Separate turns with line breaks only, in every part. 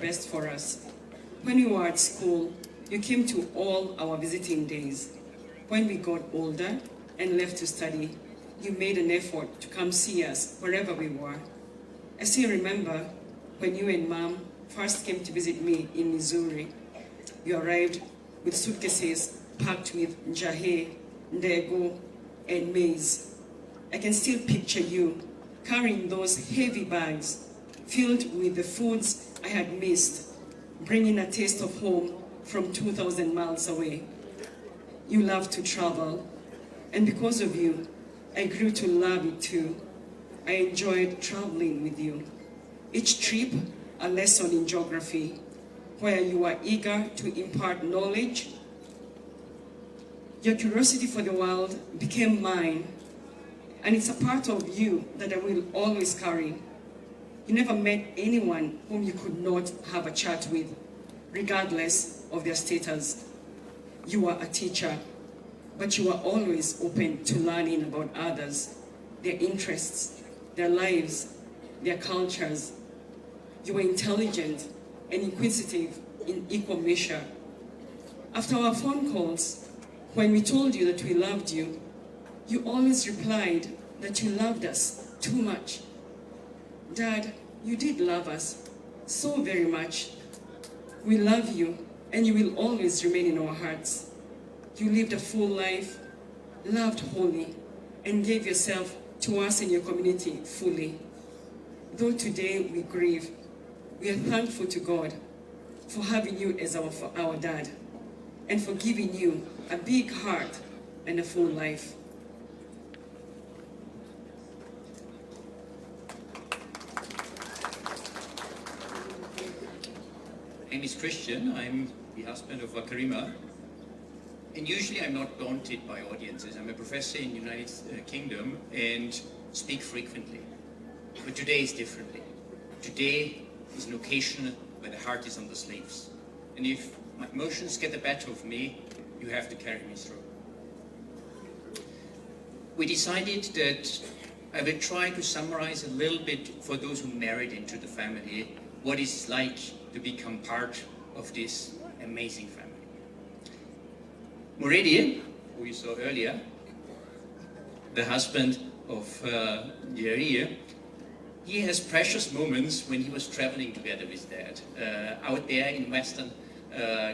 best for us. When we were at school, you came to all our visiting days. When we got older and left to study, you made an effort to come see us wherever we were. I still remember when you and Mom first came to visit me in Missouri. You arrived with suitcases packed with njahe, ndego, and maize. I can still picture you carrying those heavy bags filled with the foods I had missed, bringing a taste of home from 2,000 miles away. You love to travel, and because of you, I grew to love it too. I enjoyed traveling with you. Each trip, a lesson in geography, where you were eager to impart knowledge. Your curiosity for the world became mine, and it's a part of you that I will always carry. You never met anyone whom you could not have a chat with, regardless of their status. You were a teacher, but you were always open to learning about others, their interests, their lives, their cultures. You were intelligent and inquisitive in equal measure. After our phone calls, when we told you that we loved you, you always replied that you loved us too much. Dad, you did love us so very much. We love you, and you will always remain in our hearts. You lived a full life, loved wholly, and gave yourself to us and your community fully. Though today we grieve, we are thankful to God for having you as our dad, and for giving you a big heart and a full life.
My name is Christian. I'm the husband of Karima. And usually I'm not daunted by audiences. I'm a professor in the United Kingdom and speak frequently. But today is differently. Today is an occasion where the heart is on the sleeves. And if my emotions get the better of me, you have to carry me through. We decided that I will try to summarize a little bit for those who married into the family what it's like to become part of this amazing family. Muingi, who you saw earlier, the husband of Uria, he has precious moments when he was traveling together with Dad. Out there in Western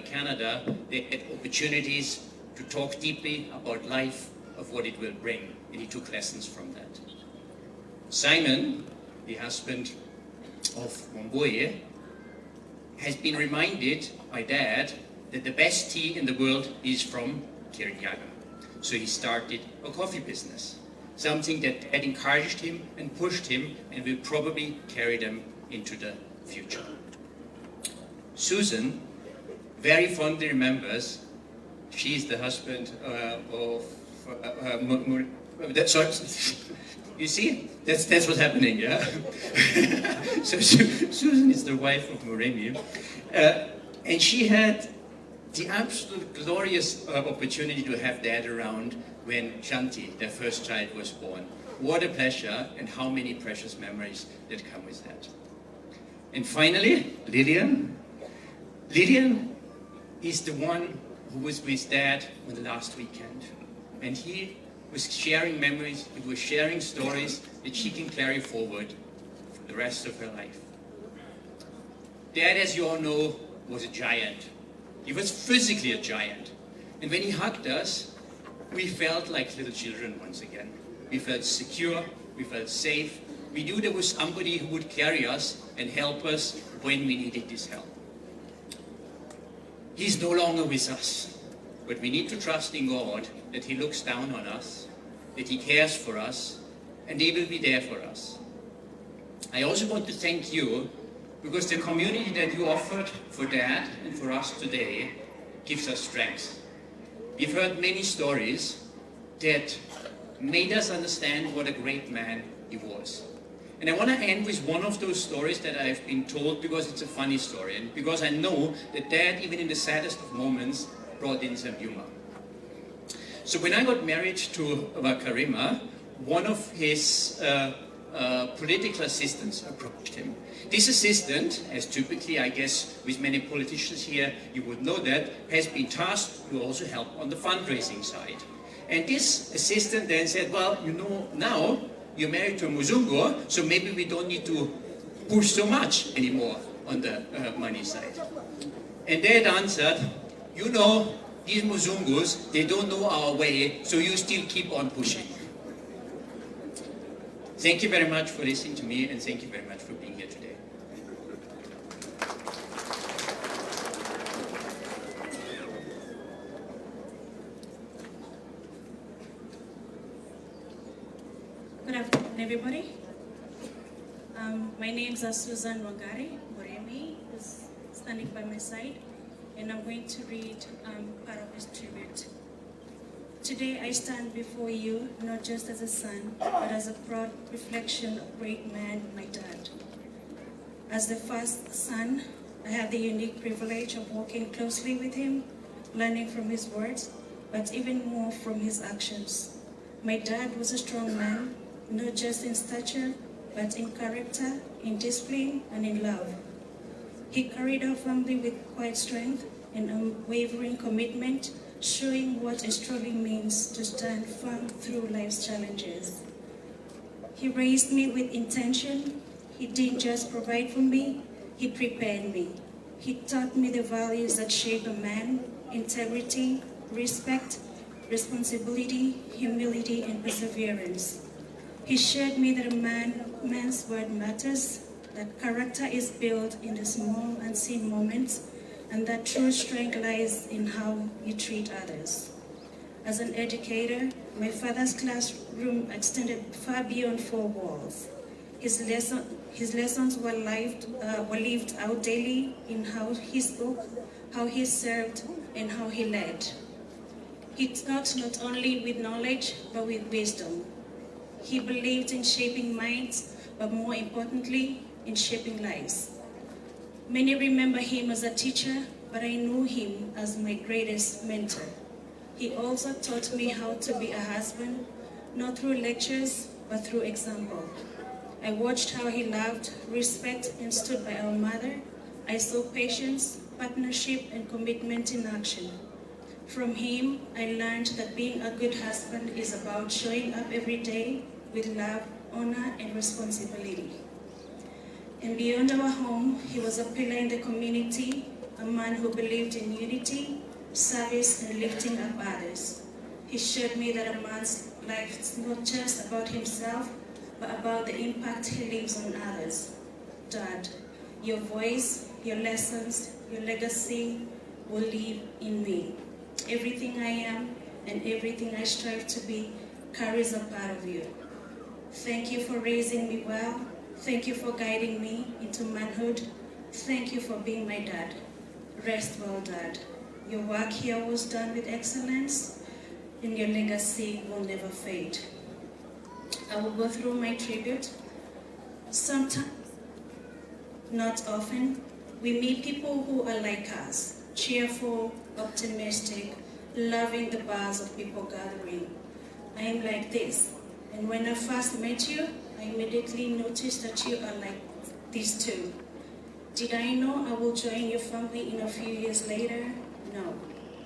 Canada, they had opportunities to talk deeply about life, of what it will bring, and he took lessons from that. Simon, the husband of Wendo, has been reminded by Dad that the best tea in the world is from Kirinyaga. So he started a coffee business, something that had encouraged him and pushed him and will probably carry them into the future. Susan very fondly remembers, she's the husband of sorry, you see, that's what's happening, yeah? So Susan is the wife of Muingi, and she had the absolute glorious opportunity to have Dad around when Shanti, their first child, was born. What a pleasure, and how many precious memories that come with that. And finally, Lillian. Lillian is the one who was with Dad on the last weekend. And he was sharing memories, he was sharing stories that she can carry forward for the rest of her life. Dad, as you all know, was a giant. He was physically a giant. And when he hugged us, we felt like little children once again. We felt secure, we felt safe. We knew there was somebody who would carry us and help us when we needed this help. He's no longer with us, but we need to trust in God that He looks down on us, that He cares for us, and He will be there for us. I also want to thank you, because the community that you offered for Dad and for us today gives us strength. We've heard many stories that made us understand what a great man he was. And I want to end with one of those stories that I've been told, because it's a funny story, and because I know that Dad, even in the saddest of moments, brought in some humor. So when I got married to Karima, one of his political assistants approached him. This assistant, as typically, I guess, with many politicians here, you would know that, has been tasked to also help on the fundraising side. And this assistant then said, well, you know, now you're married to a Muthungu, so maybe we don't need to push so much anymore on the money side. And they had answered, you know, these Muthungus, they don't know our way, so you still keep on pushing. Thank you very much for listening to me, and thank you very much for being here today.
Good afternoon, everybody. My name is Susan Wangari. Moremi is standing by my side, and I'm going to read part of his tribute. Today I stand before you not just as a son, but as a proud reflection of great man, my dad. As the first son, I have the unique privilege of working closely with him, learning from his words, but even more from his actions. My dad was a strong man, not just in stature, but in character, in discipline, and in love. He carried our family with quiet strength and unwavering commitment, showing what it truly means to stand firm through life's challenges. He raised me with intention. He didn't just provide for me, he prepared me. He taught me the values that shape a man: integrity, respect, responsibility, humility, and perseverance. He showed me that a man's word matters, that character is built in the small unseen moments, and that true strength lies in how you treat others. As an educator, my father's classroom extended far beyond four walls. His lessons were lived out daily in how he spoke, how he served, and how he led. He taught not only with knowledge, but with wisdom. He believed in shaping minds, but more importantly, in shaping lives. Many remember him as a teacher, but I knew him as my greatest mentor. He also taught me how to be a husband, not through lectures, but through example. I watched how he loved, respected, and stood by our mother. I saw patience, partnership, and commitment in action. From him, I learned that being a good husband is about showing up every day with love, honor, and responsibility. And beyond our home, he was a pillar in the community, a man who believed in unity, service, and lifting up others. He showed me that a man's life is not just about himself, but about the impact he leaves on others. Dad, your voice, your lessons, your legacy will live in me. Everything I am and everything I strive to be carries a part of you. Thank you for raising me well. Thank you for guiding me into manhood. Thank you for being my dad. Rest well, Dad. Your work here was done with excellence, and your legacy will never fade. I will go through my tribute. Sometimes, not often, we meet people who are like us, cheerful, optimistic, loving the buzz of people gathering. I am like this, and when I first met you, I immediately noticed that you are like this too. Did I know I will join your family in a few years later? No.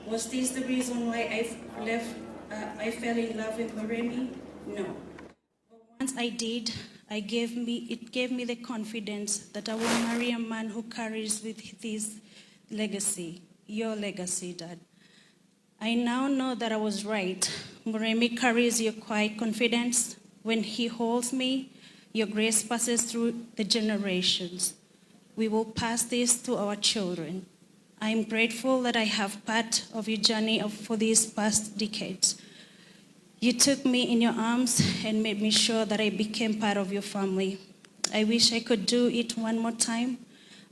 Was this the reason why I fell in love with Moremi? No. But once I did, it gave me the confidence that I will marry a man who carries with this legacy, your legacy, Dad. I now know that I was right. Moremi carries your quiet confidence. When he holds me, your grace passes through the generations. We will pass this to our children. I am grateful that I have part of your journey for these past decades. You took me in your arms and made me sure that I became part of your family. I wish I could do it one more time,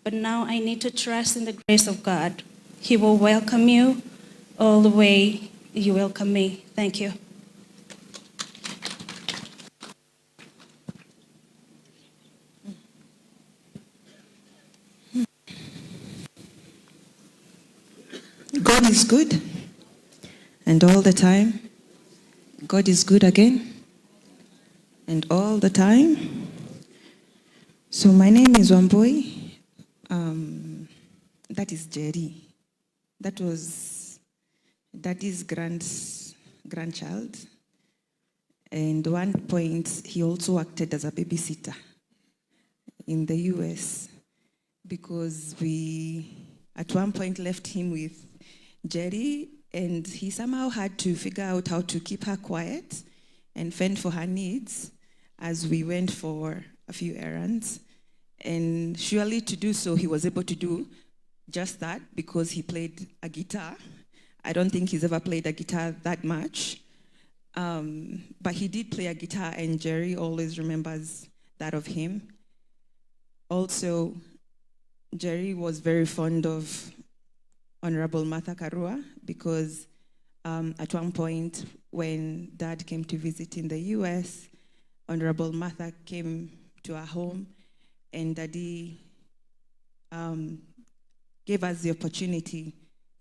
but now I need to trust in the grace of God. He will welcome you all the way you welcome me. Thank you.
God is good, and all the time. God is good again, and all the time. So my name is Wamboi. That is Jerry. That was Daddy's grandchild. And at one point, he also acted as a babysitter in the US because we, at one point, left him with Jerry, and he somehow had to figure out how to keep her quiet and fend for her needs as we went for a few errands. And surely to do so, he was able to do just that because he played a guitar. I don't think he's ever played a guitar that much. But he did play a guitar, and Jerry always remembers that of him. Also, Jerry was very fond of Honorable Martha Karua because at one point when Dad came to visit in the US, Honorable Martha came to our home, and Daddy gave us the opportunity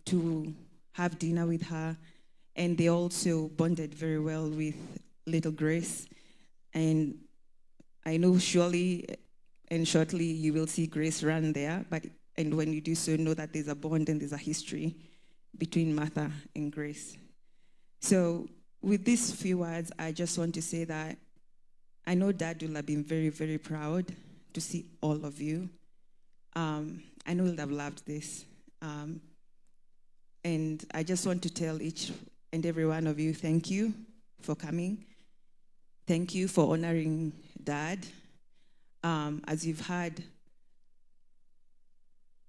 to have dinner with her, and they also bonded very well with little Grace. And I know surely and shortly you will see Grace run there, and when you do so, know that there's a bond and there's a history between Martha and Grace. So with these few words, I just want to say that I know Dad will have been very, very proud to see all of you. I know he'll have loved this. And I just want to tell each and every one of you, thank you for coming. Thank you for honoring Dad. As you've heard,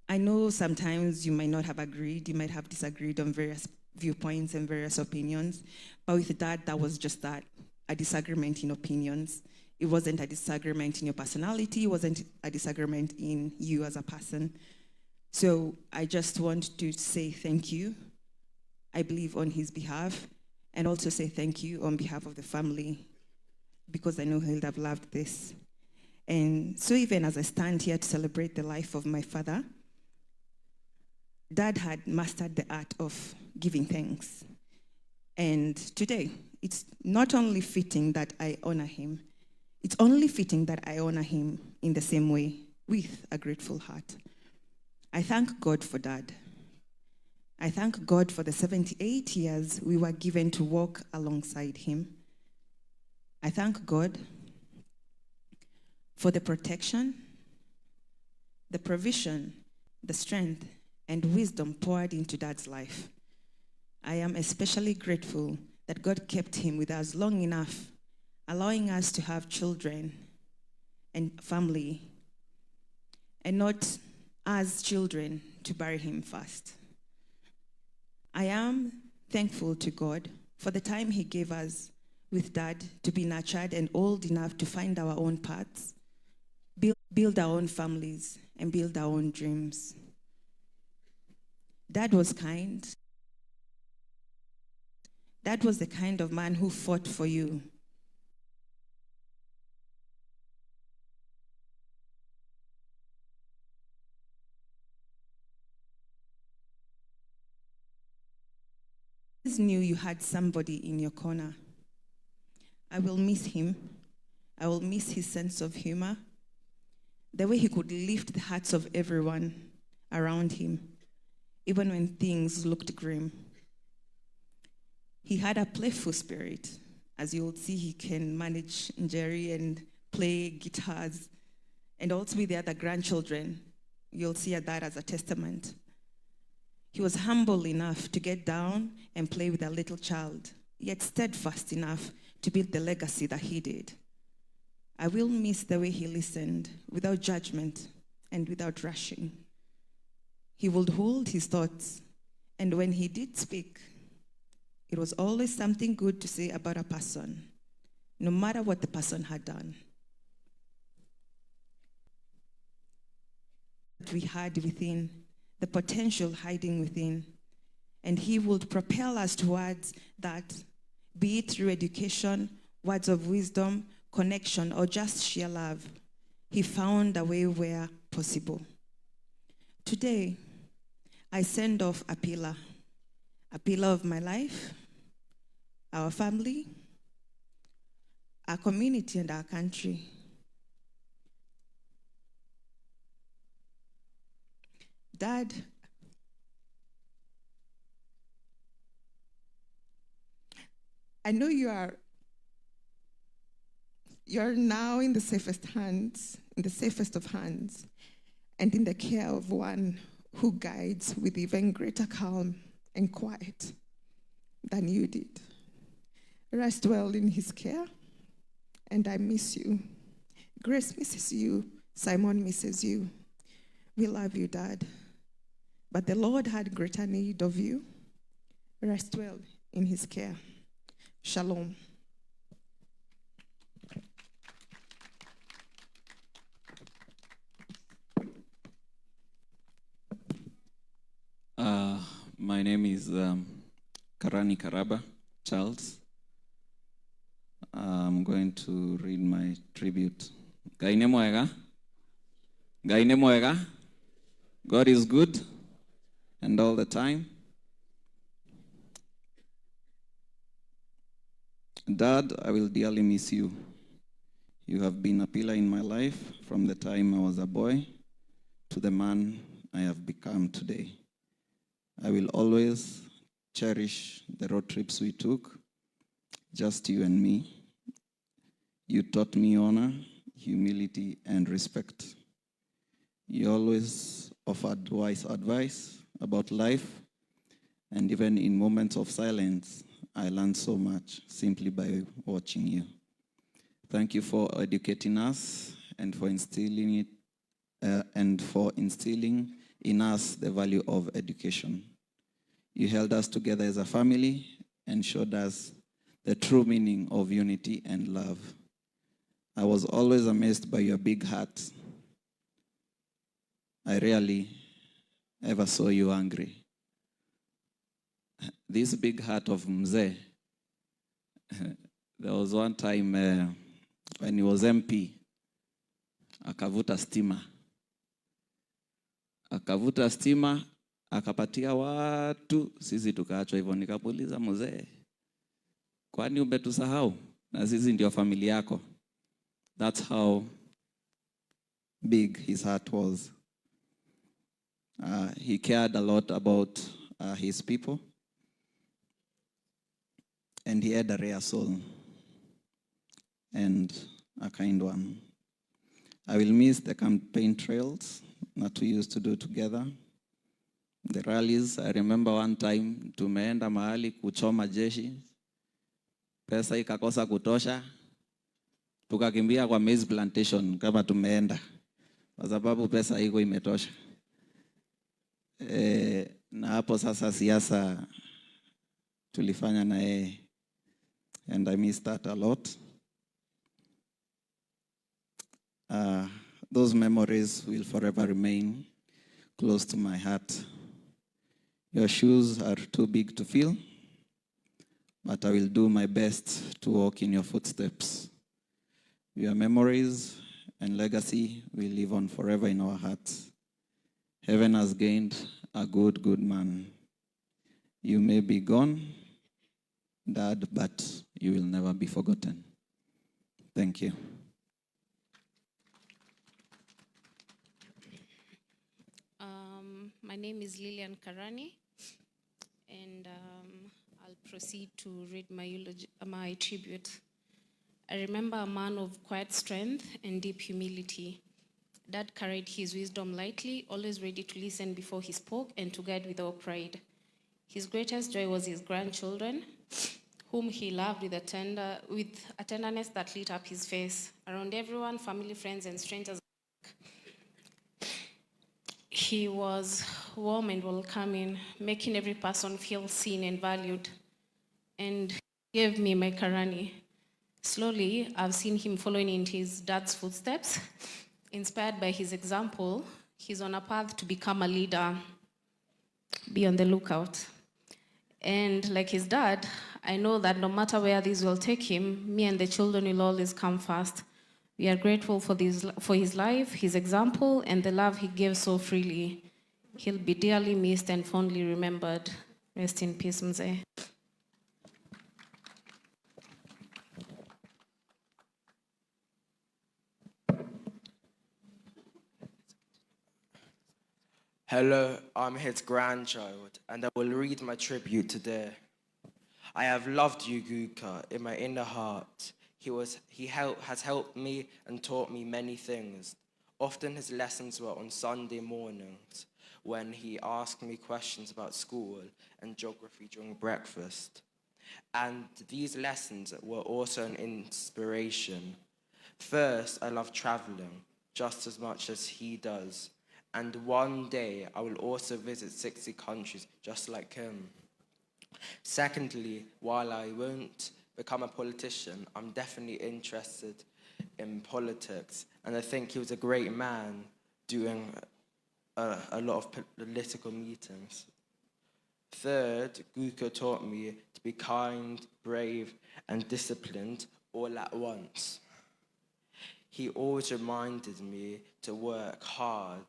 I know sometimes you might not have agreed, you might have disagreed on various viewpoints and various opinions, but with Dad, that was just that, a disagreement in opinions. It wasn't a disagreement in your personality, it wasn't a disagreement in you as a person. So I just want to say thank you, I believe on his behalf, and also say thank you on behalf of the family, because I know he'll have loved this. And so even as I stand here to celebrate the life of my father, Dad had mastered the art of giving thanks. And today, it's not only fitting that I honor him, it's only fitting that I honor him in the same way, with a grateful heart. I thank God for Dad. I thank God for the 78 years we were given to walk alongside him. I thank God for the protection, the provision, the strength, and wisdom poured into Dad's life. I am especially grateful that God kept him with us long enough, allowing us to have children and family, and not as children to bury him first. I am thankful to God for the time he gave us with Dad to be nurtured and old enough to find our own paths, build our own families, and build our own dreams. Dad was kind. Dad was the kind of man who fought for you. He always knew you had somebody in your corner. I will miss him. I will miss his sense of humor, the way he could lift the hearts of everyone around him, even when things looked grim. He had a playful spirit. As you'll see, he can manage Jerry and play guitars, and also with the other grandchildren. You'll see that as a testament. He was humble enough to get down and play with a little child, yet steadfast enough to build the legacy that he did. I will miss the way he listened without judgment and without rushing. He would hold his thoughts, and when he did speak, it was always something good to say about a person, no matter what the person had done. We had within, the potential hiding within, and he would propel us towards that, be it through education, words of wisdom, connection, or just sheer love. He found a way where possible. Today, I send off a pillar of my life, our family, our community, and our country. Dad, I know you're now in the safest hands, in the safest of hands, and in the care of one who guides with even greater calm and quiet than you did. Rest well in his care, and I miss you. Grace misses you. Simon misses you. We love you, Dad. But the Lord had greater need of you. Rest well in his care. Shalom.
My name is Karaba Charles. I'm going to read my tribute. Gaine mwega. Gaine mwega. God is good and all the time. Dad, I will dearly miss you. You have been a pillar in my life from the time I was a boy to the man I have become today. I will always cherish the road trips we took, just you and me. You taught me honor, humility, and respect. You always offered wise advice about life, and even in moments of silence, I learned so much simply by watching you. Thank you for educating us and for instilling in us the value of education. You held us together as a family and showed us the true meaning of unity and love. I was always amazed by your big heart. I rarely ever saw you angry. This big heart of Mzee, there was one time when he was MP, akavuta stima. Akapatia watu, sisi tukaachwa hivyo. Nikamuuliza, Mzee, kwani umetusahau? Na sisi ndio familia yako. That's how big his heart was. He cared a lot about his people. And he had a rare soul and a kind one. I will miss the campaign trails that we used to do together. The rallies, I remember one time, tumeenda mahali kuchoma jeshi. Pesa ikakosa kutosha. Tukakimbia kwa maize plantation kama tumeenda. Kwa sababu pesa iko imetosha. Na hapo sasa siasa tulifanya na yeye. And I miss that a lot. Those memories will forever remain close to my heart. Your shoes are too big to fill, but I will do my best to walk in your footsteps. Your memories and legacy will live on forever in our hearts. Heaven has gained a good man. You may be gone, Dad, but you will never be forgotten. Thank you.
My name is Lilian Karani, and I'll proceed to read my tribute. I remember a man of quiet strength and deep humility. Dad carried his wisdom lightly, always ready to listen before he spoke and to guide without pride. His greatest joy was his grandchildren, whom he loved with a tenderness that lit up his face. Around everyone, family, friends, and strangers, he was warm and welcoming, making every person feel seen and valued. And he gave me my Karani. Slowly, I've seen him following in his dad's footsteps. Inspired by his example, he's on a path to become a leader. Be on the lookout. And like his dad, I know that no matter where this will take him, me and the children will always come first. We are grateful for his life, his example, and the love he gave so freely. He'll be dearly missed and fondly remembered. Rest in peace, Mzee.
Hello, I'm his grandchild, and I will read my tribute today. I have loved you, Guka, in my inner heart. Has helped me and taught me many things. Often his lessons were on Sunday mornings, when he asked me questions about school and geography during breakfast. And these lessons were also an inspiration. First, I love traveling just as much as he does. And one day I will also visit 60 countries just like him. Secondly, while I won't become a politician, I'm definitely interested in politics. And I think he was a great man doing a lot of political meetings. Third, Guka taught me to be kind, brave, and disciplined all at once. He always reminded me to work hard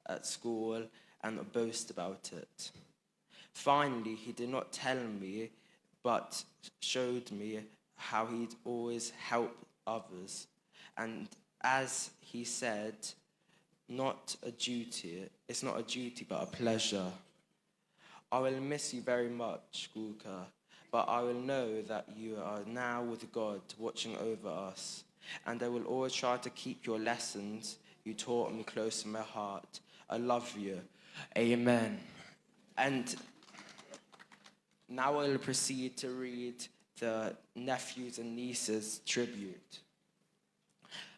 at school and boast about it. Finally, he did not tell me, but showed me how he'd always help others. And as he said, it's not a duty, but a pleasure. I will miss you very much, Guka, but I will know that you are now with God watching over us. And I will always try to keep your lessons you taught me close to my heart. I love you. Amen. And now I will proceed to read the nephews and nieces' tribute.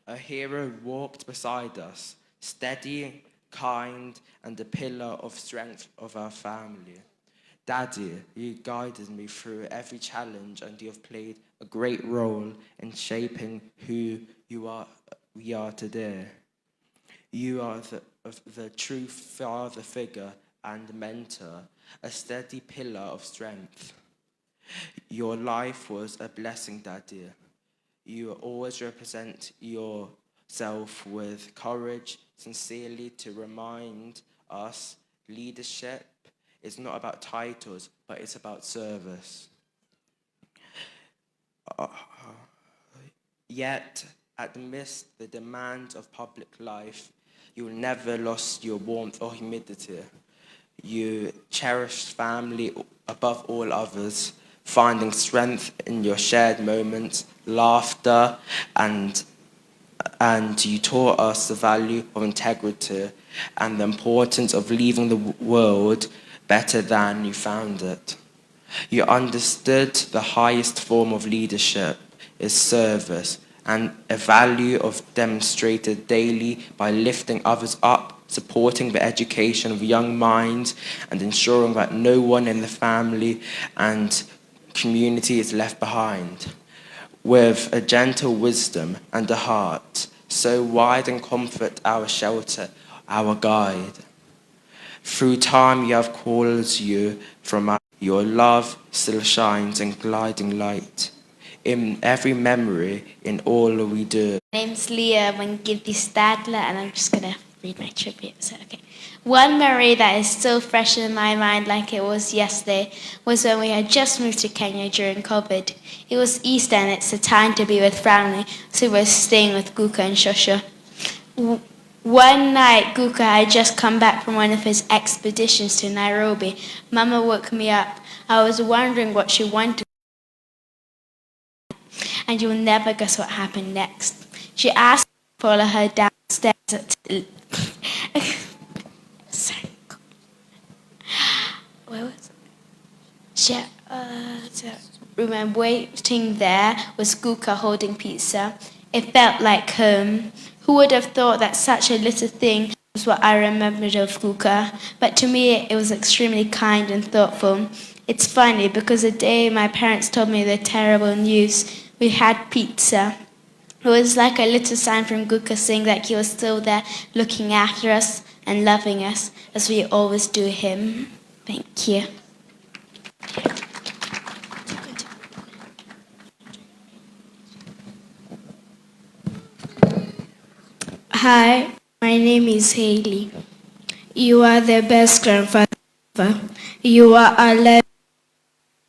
A hero walked beside us, steady, kind, and a pillar of strength of our family. Daddy, you guided me through every challenge, and you have played a great role in shaping who we are today. You are the true father figure and mentor, a steady pillar of strength. Your life was a blessing, Daddy. You always represent yourself with courage, sincerely, to remind us leadership is not about titles, but it's about service. Yet, amidst the demands of public life, you never lost your warmth or humility. You cherished family above all others, finding strength in your shared moments, laughter, and you taught us the value of integrity and the importance of leaving the world better than you found it. You understood the highest form of leadership is service, and a value of demonstrated daily by lifting others up, supporting the education of young minds, and ensuring that no one in the family and community is left behind. With a gentle wisdom and a heart so wide and comfort our shelter, our guide. Through time you have called you from us. Your love still shines in gliding light. In every memory, in all we do.
My name's Leah Muingi Stadler, and I'm just going to read my tribute. So, okay. One memory that is still fresh in my mind like it was yesterday was when we had just moved to Kenya during COVID. It was Easter and it's a time to be with family, so we were staying with Guka and Shosha. One night, Guka had just come back from one of his expeditions to Nairobi. Mama woke me up. I was wondering what she wanted, and you'll never guess what happened next. She asked me to follow her downstairs. Sorry. Where was room, and waiting there was Guka holding pizza. It felt like home. Who would have thought that such a little thing was what I remembered of Guka? But to me, it was extremely kind and thoughtful. It's funny because the day my parents told me the terrible news, we had pizza. It was like a little sign from Guka saying that he was still there looking after us and loving us as we always do him. Thank you.
Hi, my name is Haley. You are the best grandfather ever. You are a legend,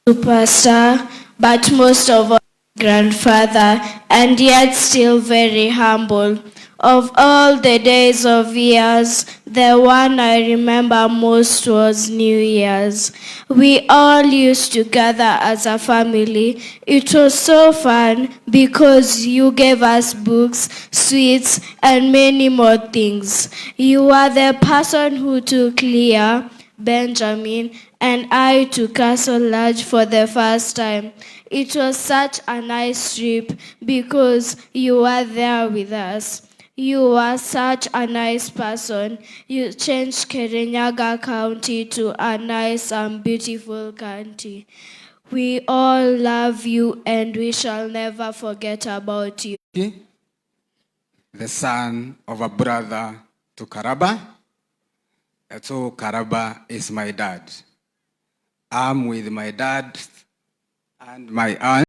superstar, but most of all, grandfather, and yet still very humble. Of all the days of years, the one I remember most was New Year's. We all used to gather as a family. It was so fun because you gave us books, sweets, and many more things. You are the person who took Leah, Benjamin, and I to Castle Lodge for the first time. It was such a nice trip because you were there with us. You are such a nice person. You changed Kirinyaga County to a nice and beautiful county. We all love you and we shall never forget about you.
The son of a brother to Karaba. And so Karaba is my dad. I'm with my dad and my aunt.